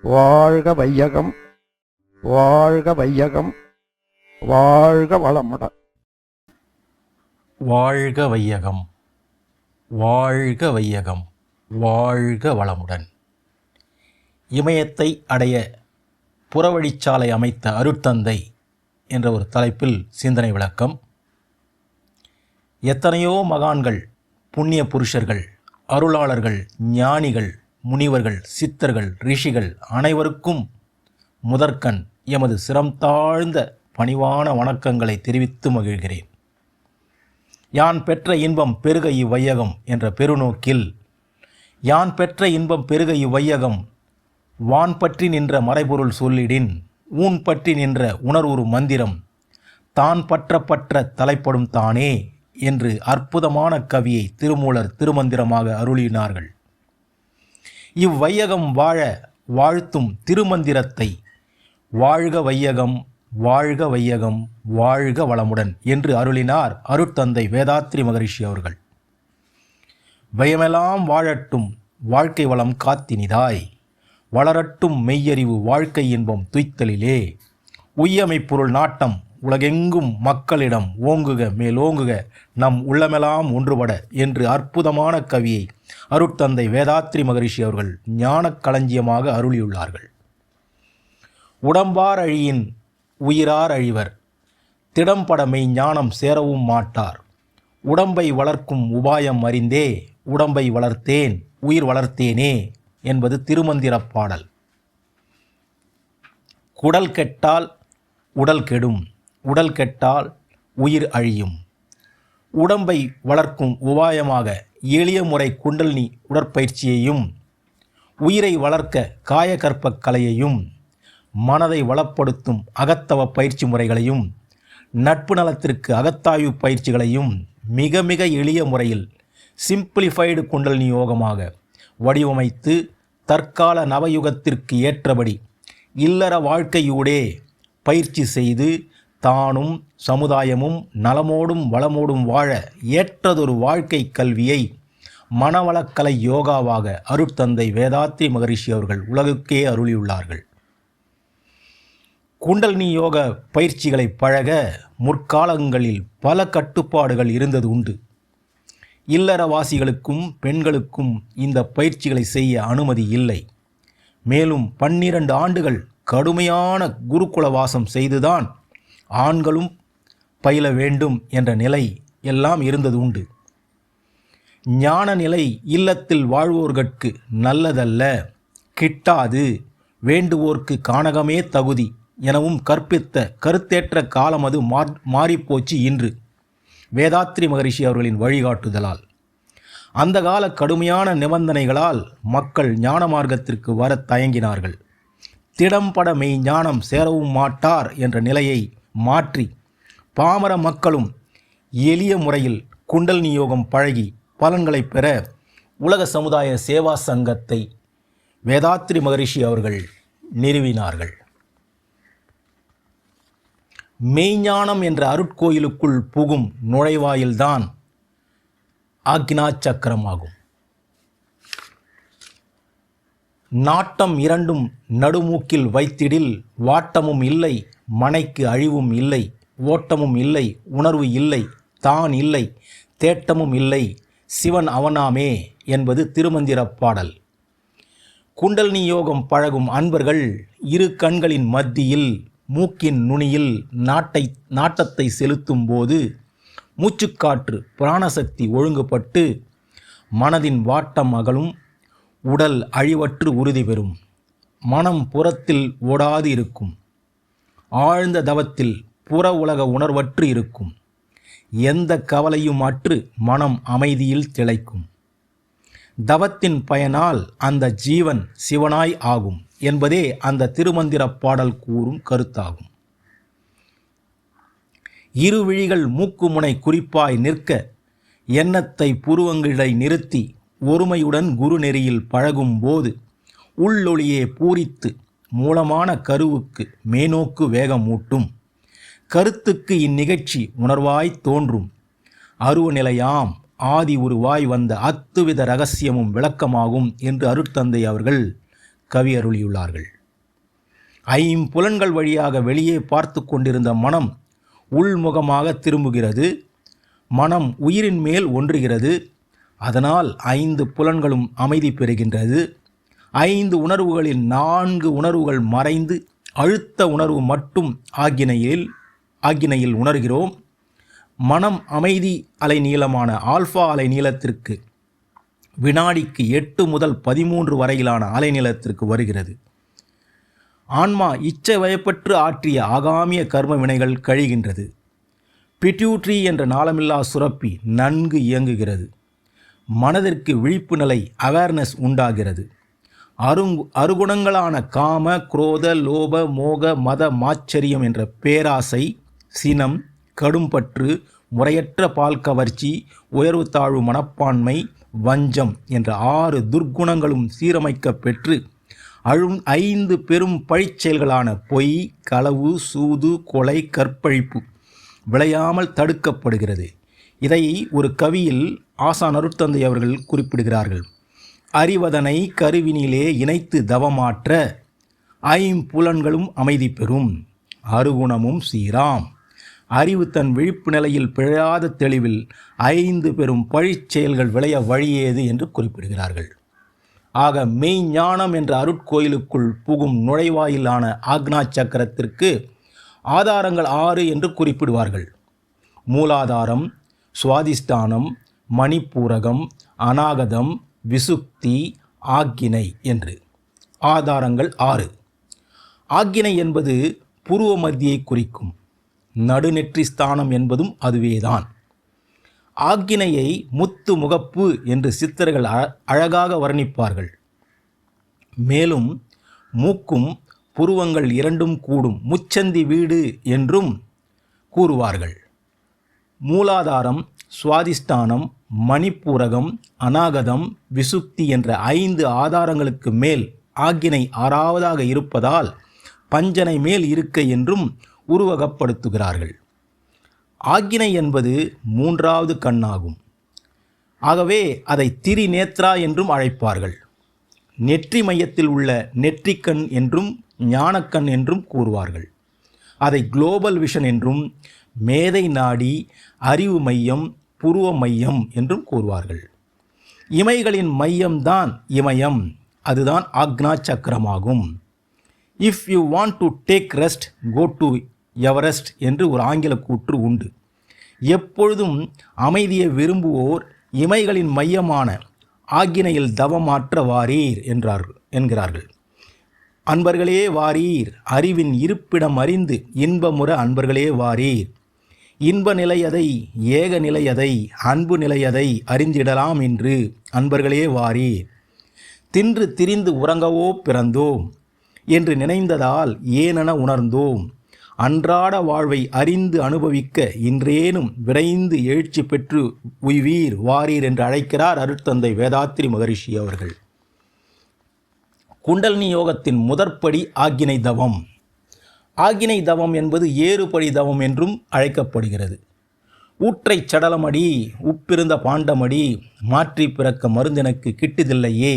வாழ்க வையகம், வாழ்க வையகம், வாழ்க வளமுடன். வாழ்க வையகம், வாழ்க வையகம், வாழ்க வளமுடன். இமயத்தை அடைய புறவழிச்சாலை அமைத்த அருட்தந்தை என்ற ஒரு தலைப்பில் சிந்தனை விளக்கம். எத்தனையோ மகான்கள், புண்ணிய புருஷர்கள், அருளாளர்கள், ஞானிகள், முனிவர்கள், சித்தர்கள், ரிஷிகள் அனைவருக்கும் முதற்கண் எமது சிரம் தாழ்ந்த பணிவான வணக்கங்களை தெரிவித்து மகிழ்கிறேன். யான் பெற்ற இன்பம் பெருக இவ்வையகம் என்ற பெருநோக்கில், யான் பெற்ற இன்பம் பெருக இவ்வையகம் வான் பற்றி நின்ற மறைபொருள் சொல்லிடின் ஊன் பற்றி நின்ற உணர்வுறு மந்திரம் தான் பற்ற தலைப்படும் தானே என்று அற்புதமான கவியை திருமூலர் திருமந்திரமாக அருளினார்கள். இவ்வையகம் வாழ வாழ்த்தும் திருமந்திரத்தை வாழ்க வையகம், வாழ்க வையகம், வாழ்க வளமுடன் என்று அருளினார் அருட்தந்தை வேதாத்ரி மகரிஷி அவர்கள். வையமெல்லாம் வாழட்டும் வாழ்க்கை வளம் காத்தினிதாய், வளரட்டும் மெய்யறிவு வாழ்க்கை இன்பம் துய்த்தலிலே, உய்யமை பொருள் நாட்டம் உலகெங்கும் மக்களிடம் ஓங்குக மேலோங்குக நம் உள்ளமெல்லாம் ஒன்றுபட என்று அற்புதமான கவியை அருட்தந்தை வேதாத்ரி மகரிஷி அவர்கள் ஞானக் களஞ்சியமாக அருளியுள்ளார்கள். உடம்பார் அழியின் உயிரார் அழிவர், திடம்படமை ஞானம் சேரவும் மாட்டார், உடம்பை வளர்க்கும் உபாயம் அறிந்தே உடம்பை வளர்த்தேன் உயிர் வளர்த்தேனே என்பது திருமந்திரப் பாடல். குடல் கெட்டால் உடல் கெடும், உடல் கெட்டால் உயிர் அழியும். உடம்பை வளர்க்கும் உபாயமாக எளிய முறை குண்டலினி உடற்பயிற்சியையும், உயிரை வளர்க்க காயகற்ப கலையையும், மனதை வளப்படுத்தும் அகத்தவ பயிற்சி முறைகளையும், நட்பு நலத்திற்கு அகத்தாய்வு பயிற்சிகளையும் மிக மிக எளிய முறையில் சிம்பிளிஃபைடு குண்டலினி யோகமாக வடிவமைத்து தற்கால நவயுகத்திற்கு ஏற்றபடி இல்லற வாழ்க்கையூடே பயிற்சி செய்து தானும் சமுதாயமும் நலமோடும் வளமோடும் வாழ ஏற்றதொரு வாழ்க்கை கல்வியை மனவளக்கலை யோகாவாக அருட்தந்தை வேதாத்ரி மகரிஷி அவர்கள் உலகுக்கே அருளியுள்ளார்கள். குண்டலினி யோக பயிற்சிகளை பழக முற்காலங்களில் பல கட்டுப்பாடுகள் இருந்தது உண்டு. இல்லறவாசிகளுக்கும் பெண்களுக்கும் இந்த பயிற்சிகளை செய்ய அனுமதி இல்லை. மேலும் 12 ஆண்டுகள் கடுமையான குருகுல வாசம் செய்துதான் ஆண்களும் பயில வேண்டும் என்ற நிலை எல்லாம் இருந்தது உண்டு. ஞான நிலை இல்லத்தில் வாழ்வோர்கட்கு நல்லதல்ல, கிட்டாது, வேண்டுவோர்க்கு கானகமே தகுதி எனவும் கற்பித்த கருத்தேற்ற காலம் அது மாறிப்போச்சு இன்று வேதாத்ரி மகரிஷி அவர்களின் வழிகாட்டுதலால். அந்த கால கடுமையான நிபந்தனைகளால் மக்கள் ஞான மார்க்கத்திற்கு வர தயங்கினார்கள். திடம்பட மெய் ஞானம் சேரவும் மாட்டார் என்ற நிலையை மாற்றி பாமர மக்களும் எளிய முறையில் குண்டலினி யோகம் பழகி பலன்களை பெற உலக சமுதாய சேவா சங்கத்தை வேதாத்ரி மகரிஷி அவர்கள் நிறுவினார்கள். மெய்ஞானம் என்ற அருட்கோயிலுக்குள் புகும் நுழைவாயில்தான் ஆக்ஞா சக்கரமாகும். நாட்டம் இரண்டும் நடுமூக்கில் வைத்திடில் வாட்டமும் இல்லை, மனைக்கு அழிவும் இல்லை, ஓட்டமும் இல்லை, உணர்வு இல்லை, தான் இல்லை, தேட்டமும் இல்லை, சிவன் அவனாமே என்பது திருமந்திரப் பாடல். குண்டலினி யோகம் பழகும் அன்பர்கள் இரு கண்களின் மத்தியில் மூக்கின் நுனியில் நாட்டத்தை செலுத்தும் போது மூச்சுக்காற்று பிராணசக்தி ஒழுங்குபட்டு மனதின் வாட்டம் அகலும், உடல் அழிவற்று உறுதி பெறும், மனம் புறத்தில் ஓடாது இருக்கும், ஆழ்ந்த தவத்தில் புற உலக உணர்வற்று இருக்கும், எந்த கவலையும் அற்று மனம் அமைதியில் திளைக்கும். தவத்தின் பயனால் அந்த ஜீவன் சிவனாய் ஆகும் என்பதே அந்த திருமந்திரப் பாடல் கூறும் கருத்தாகும். இரு விழிகள் மூக்குமுனை குறிப்பாய் நிற்க எண்ணத்தை புருவங்களை நிறுத்தி ஒருமையுடன் குருநெறியில் பழகும் போது உள்ளொளியே பூரித்து மூலமான கருவுக்கு மேனோக்கு வேகமூட்டும், கருத்துக்கு இந்நிகழ்ச்சி உணர்வாய் தோன்றும், அருவநிலையாம் ஆதி உருவாய் வந்த அத்துவித ரகசியமும் விளக்கமாகும் என்று அருட்தந்தை அவர்கள் கவி அருளியுள்ளார்கள். ஐம்புலன்கள் வழியாக வெளியே பார்த்து கொண்டிருந்த மனம் உள்முகமாக திரும்புகிறது. மனம் உயிரின் மேல் ஒன்றுகிறது. அதனால் 5 புலன்களும் அமைதி பெறுகின்றது. 5 உணர்வுகளில் 4 உணர்வுகள் மறைந்து அழுத்த உணர்வு மட்டும் ஆக்கினையில் உணர்கிறோம். மனம் அமைதி அலைநீளமான ஆல்ஃபா அலைநீளத்திற்கு வினாடிக்கு 8 முதல் 13 வரையிலான அலைநீளத்திற்கு வருகிறது. ஆன்மா இச்சை வயப்பற்று ஆற்றிய ஆகாமிய கர்ம வினைகள் கழிகின்றது. பிட்யூட்ரி என்ற நாளமில்லா சுரப்பி நன்கு இயங்குகிறது. மனதிற்கு விழிப்பு நிலை அவேர்னஸ் உண்டாகிறது. அருகுணங்களான காம, குரோத, லோப, மோக, மத, மாச்சரியம் என்ற பேராசை, சினம், கடும்பற்று, முறையற்ற பால் கவர்ச்சி, உயர்வு தாழ்வு மனப்பான்மை, வஞ்சம் என்ற 6 துர்க்குணங்களும் சீரமைக்க பெற்று 5 பெரும் பழிச்செயல்களான பொய், களவு, சூது, கொலை, கற்பழிப்பு விளையாமல் தடுக்கப்படுகிறது. இதை ஒரு கவியில் ஆசான் அருட்தந்தை அவர்கள் குறிப்பிடுகிறார்கள். அறிவதனை கருவினிலே இணைத்து தவமாற்ற 5 புலன்களும் அமைதி பெறும். அருகுணமும் சீராம். அறிவு தன் விழிப்பு நிலையில் பிழையாத தெளிவில் 5 பெரும் பழிச்செயல்கள் விளைய வழியேது என்று குறிப்பிடுகிறார்கள். ஆக மெய்ஞானம் என்ற அருட்கோயிலுக்குள் புகும் நுழைவாயிலான ஆக்னா சக்கரத்திற்கு ஆதாரங்கள் 6 என்று குறிப்பிடுவார்கள். மூலாதாரம், சுவாதிஷ்டானம், மணிப்பூரகம், அநாகதம், விசுப்தி, ஆக்கினை என்று ஆதாரங்கள் 6. ஆக்கினை என்பது புருவ மத்தியை குறிக்கும். நடுநெற்றி ஸ்தானம் என்பதும் அதுவேதான். ஆக்கினையை முத்து முகப்பு என்று சித்தர்கள் அழகாக வர்ணிப்பார்கள். மேலும் மூக்கும் புருவங்கள் 2 கூடும் முச்சந்தி வீடு என்றும் கூறுவார்கள். மூலாதாரம், சுவாதிஷ்டானம், மணிப்பூரகம், அநாகதம், விசுப்தி என்ற 5 ஆதாரங்களுக்கு மேல் ஆக்கினை 6வதாக இருப்பதால் பஞ்சனை மேல் இருக்கை என்றும் உருவகப்படுத்துகிறார்கள். ஆக்கினை என்பது 3வது கண்ணாகும். ஆகவே அதை திரிநேத்ரா என்றும் அழைப்பார்கள். நெற்றி மையத்தில் உள்ள நெற்றிக்கண் என்றும் ஞானக்கண் என்றும் கூறுவார்கள். அதை குளோபல் விஷன் என்றும் மேதை நாடி, அறிவு மையம், புருவ மையம் என்றும் கூறுவார்கள். இமைகளின் மையம்தான் இமயம். அதுதான் ஆக்னா சக்கரமாகும். If you want to take rest, go to Everest என்று ஒரு ஆங்கில கூற்று உண்டு. எப்பொழுதும் அமைதியை விரும்புவோர் இமைகளின் மையமான ஆக்கினையில் தவமாற்ற வாரீர் என்கிறார்கள். அன்பர்களே வாரீர், அறிவின் இருப்பிடம் அறிந்து இன்பமுற அன்பர்களே வாரீர். இன்ப நிலையதை, ஏக நிலையதை, அன்பு நிலையதை அறிந்திடலாம் என்று அன்பர்களே வாரீர். தின்று திரிந்து உறங்கவோ பிறந்தோம் என்று நினைந்ததால் ஏனென உணர்ந்தோம். அன்றாட வாழ்வை அறிந்து அனுபவிக்க இன்றேனும் விரைந்து எழுச்சி பெற்று உய்வீர் வாரீர் என்று அழைக்கிறார் அருட்தந்தை வேதாத்ரி மகரிஷி அவர்கள். குண்டலினி யோகத்தின் முதற்படி ஆக்கினை தவம். ஆக்கினை தவம் என்பது ஏறுபடி தவம் என்றும் அழைக்கப்படுகிறது. ஊற்றை சடலமடி, உப்பிருந்த பாண்டமடி, மாற்றி பிறக்க மருந்தெனக்கு கிட்டுதில்லையே,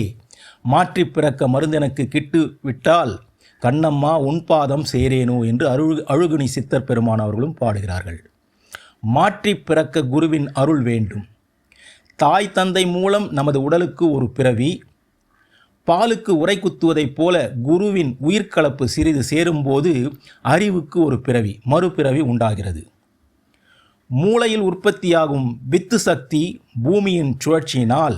மாற்றி பிறக்க மருந்தெனக்கு கிட்டு விட்டால் கண்ணம்மா உன்பாதம் சேரேனோ என்று அழுகுனி சித்தர் பெருமான் அவர்களும் பாடுகிறார்கள். மாற்றி பிறக்க குருவின் அருள் வேண்டும். தாய் தந்தை மூலம் நமது உடலுக்கு ஒரு பிறவி, பாலுக்கு உரை குத்துவதைப் போல குருவின் உயிர்கலப்பு சிறிது சேரும்போது அறிவுக்கு ஒரு பிறவி, மறுபிறவி உண்டாகிறது. மூளையில் உற்பத்தியாகும் வித்து சக்தி பூமியின் சுழற்சியினால்,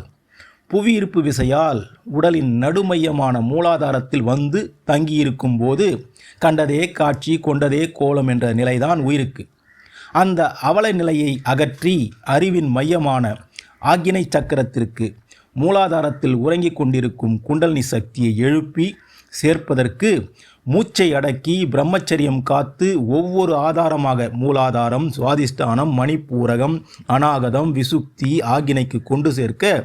புவியீர்ப்பு விசையால் உடலின் நடுமையமான மூலாதாரத்தில் வந்து தங்கியிருக்கும் போது கண்டதே காட்சி, கொண்டதே கோலம் என்ற நிலைதான் உயிருக்கு. அந்த அவல நிலையை அகற்றி அறிவின் மையமான ஆக்கினை சக்கரத்திற்கு மூலாதாரத்தில் உறங்கிக் கொண்டிருக்கும் குண்டலினி சக்தியை எழுப்பி சேர்ப்பதற்கு மூச்சை அடக்கி பிரம்மச்சரியம் காத்து ஒவ்வொரு ஆதாரமாக மூலாதாரம், சுவாதிஷ்டானம், மணிப்பூரகம், அநாகதம், விசுப்தி, ஆக்கினைக்கு கொண்டு சேர்க்க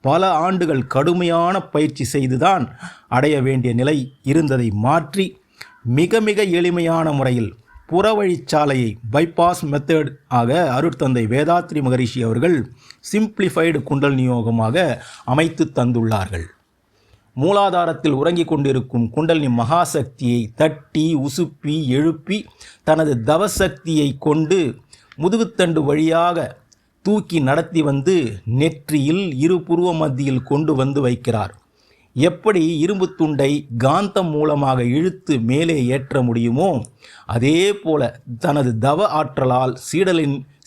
பல ஆண்டுகள் கடுமையான பயிற்சி செய்துதான் அடைய வேண்டிய நிலை இருந்ததை மாற்றி மிக மிக எளிமையான முறையில் புறவழிச்சாலையை பைபாஸ் மெத்தட் ஆக அருட்தந்தை வேதாத்ரி மகரிஷி அவர்கள் சிம்பிளிஃபைடு குண்டலினி யோகமாக அமைத்து தந்துள்ளார்கள். மூலாதாரத்தில் உறங்கிக் கொண்டிருக்கும் குண்டலினி மகாசக்தியை தட்டி உசுப்பி எழுப்பி தனது தவசக்தியை கொண்டு முதுகுத்தண்டு வழியாக தூக்கி நடத்தி வந்து நெற்றியில் இரு புருவ மத்தியில் கொண்டு வந்து வைக்கிறார். எப்படி இரும்பு துண்டை காந்தம் மூலமாக இழுத்து மேலே ஏற்ற முடியுமோ அதே போல தனது தவ ஆற்றலால்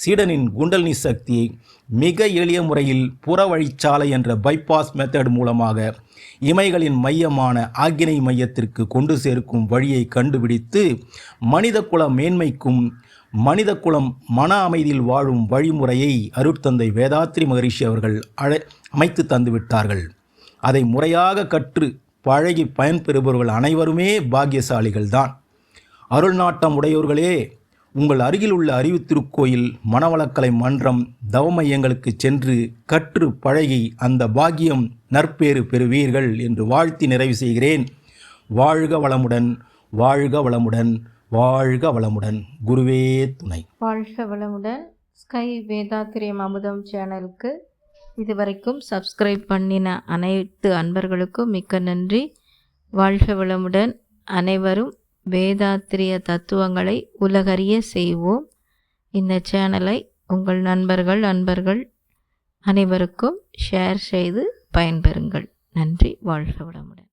சீடனின் குண்டலினி சக்தியை மிக எளிய முறையில் புறவழிச்சாலை என்ற பைபாஸ் மெத்தட் மூலமாக இமைகளின் மையமான ஆக்கினை மையத்திற்கு கொண்டு சேர்க்கும் வழியை கண்டுபிடித்து மனித குல மேன்மைக்கும் மனித குலம் மன அமைதியில் வாழும் வழிமுறையை அருட்தந்தை வேதாத்ரி மகரிஷி அவர்கள் அமைத்து தந்துவிட்டார்கள். அதை முறையாக கற்று பழகி பயன்பெறுபவர்கள் அனைவருமே பாக்கியசாலிகள்தான். அருள் நாட்டம் உடையோர்களே, உங்கள் அருகில் உள்ள அறிவு திருக்கோயில், மனவளக்கலை மன்றம், தவ மையங்களுக்கு சென்று கற்று பழகி அந்த பாக்கியம் நற்பேறு பெறுவீர்கள் என்று வாழ்த்தி நிறைவு செய்கிறேன். வாழ்க வளமுடன், வாழ்க வளமுடன், வாழ்க வளமுடன். குருவே துணை. வாழ்க வளமுடன். ஸ்கை வேதாத்திரியம் அமுதம் சேனலுக்கு இதுவரைக்கும் சப்ஸ்கிரைப் பண்ணின அனைத்து அன்பர்களுக்கும் மிக்க நன்றி. வாழ்க வளமுடன். அனைவரும் வேதாத்திரிய தத்துவங்களை உலகறிய செய்வோம். இந்த சேனலை உங்கள் அன்பர்கள் அனைவருக்கும் ஷேர் செய்து பயன்பெறுங்கள். நன்றி. வாழ்க வளமுடன்.